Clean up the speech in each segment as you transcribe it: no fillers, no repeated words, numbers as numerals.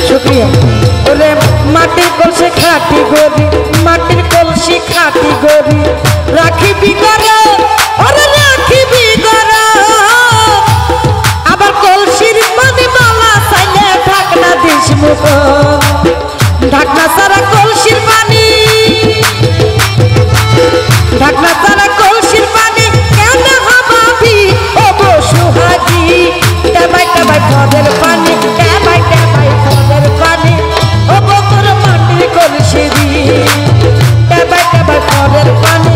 শুকরিয়া। ওরে মাটির কলসি খাটি গরি, মাটির কলসি খাটি গরি, রাখিবি গরা, ওরে রাখিবি গরা। আবার কলসির পানি মালা চাইলে ঢাকনা দিস মুখ, ঢাকনা সারা কলসির পানি, ঢাকনা সারা কলসির পানি কেন হামাবি ও বসুহাগি। টেবাই টেবাই ফদের পানি, টেবাই টেবাই ফদের পানি ও তোর মাটির কলসি দি। টেবাই টেবাই ফদের পানি,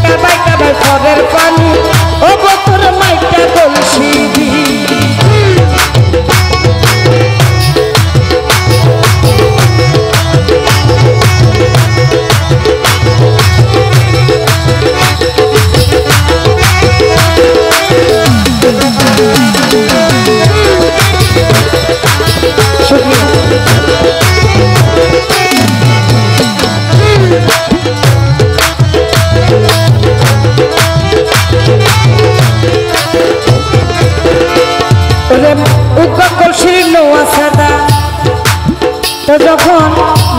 টেবাই টেবাই ফদের পানি ও তোর মাইটা কলসি দি। তো যখন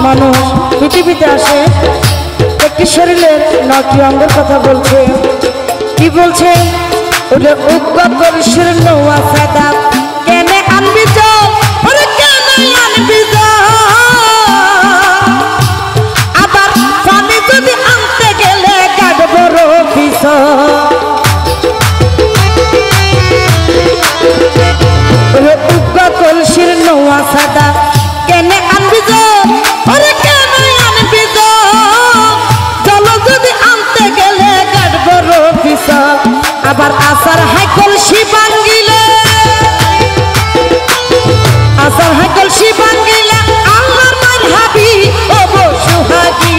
মানুষ পৃথিবীতে আসে একটি শরীরের 9টি অঙ্গের কথা বলছে। কি বলছে? ওটা উগ্র শরীর নোয়া সাদা কেনে আনবি জল, ওরে কেনে আনবি জল। আবার পানি যদি আনতে গেলে কাটব রফিস। উগ্র কলসির নোয়া সাদা কেনে আনবি জল, ওরে কেনে আনবি জল। জল যদি আনতে গেলে কাটব রফিস। আবার আসার হাই কলসি ভাঙ্গিলে, আসার হাই কলসি ভাঙ্গিলে আল্লাহর মার হাবি ও বসুহাগি।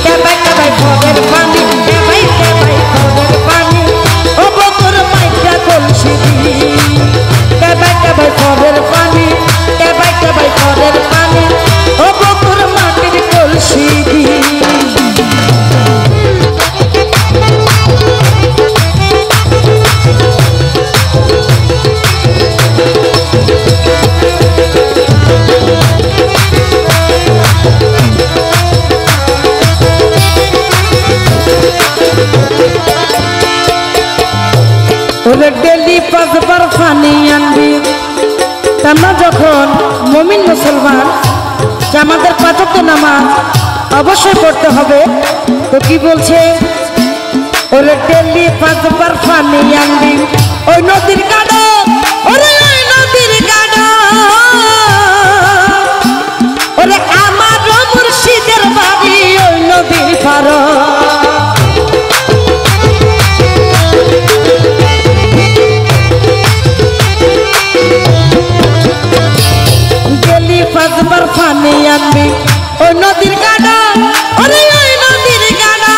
টেবাই টেবাই ফদের পানি, টেবাই টেবাই ফদের পানি ও তোর মাইটা কলসি দি। টেবাই টেবাই ফদের পানি, টেবাই টেবাই ফদের পানি ও তোর মাটির কলসি দি। ডেলি 5 বার পানি আনবি। আমরা যখন মুমিন মুসলমান যে আমাদের 5 ওয়াক্ত নামাজ অবশ্যই পড়তে হবে, তো কি বলছে? ওরে ডেলি 5 বার পানি আনবি ওই নদীর গাড়ো, ওরে ওই নদীর গাড়ো। ওরে আমার মুর্শিদের বাড়ি ওই নদীর পাড়। পানি আনবি ওই নদীর গাড়া, ওরে ওই নদীর গাড়া।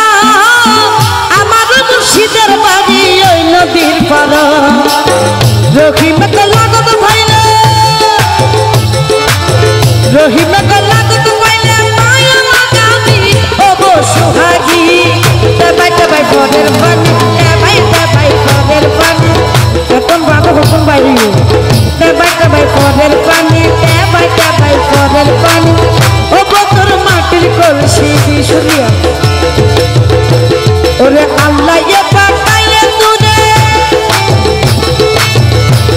আমার মুর্শিদের বাড়ি ওই নদীর পাড়। রহিমকে লাগত ভাইলে, রহিমকে লাগত ভাইলে মায়া লাগাবি ও বসুহাগি। টেবাই টেবাই ফদের পানি, টেবাই টেবাই ফদের পানি এখন বাবা হুকুম বাইরে। টেবাই টেবাই ফদের পানি, টেবাই টেবাই ফদের পানি ও তোর মাটির কলসি দি। শুনিয়া ওরে আল্লাহ এ পাঠাইয়া তোরে,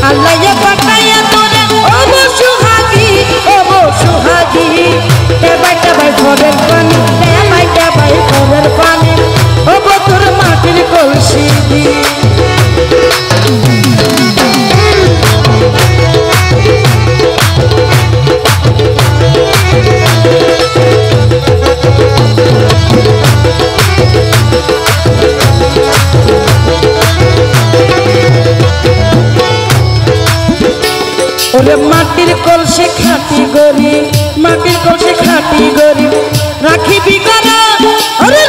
আল্লাহ এ পাঠাইয়া তোরে ও বসুহাগি, ও বসুহাগি। টেবাই টেবাই ফদের পানি, টেবাই টেবাই ফদের পানি ও তোর মাটির কলসি দি। ওরে মাটির কলসি খাটি গরি, মাটির কলসি খাটি গরি, রাখিবি গরা, ওরে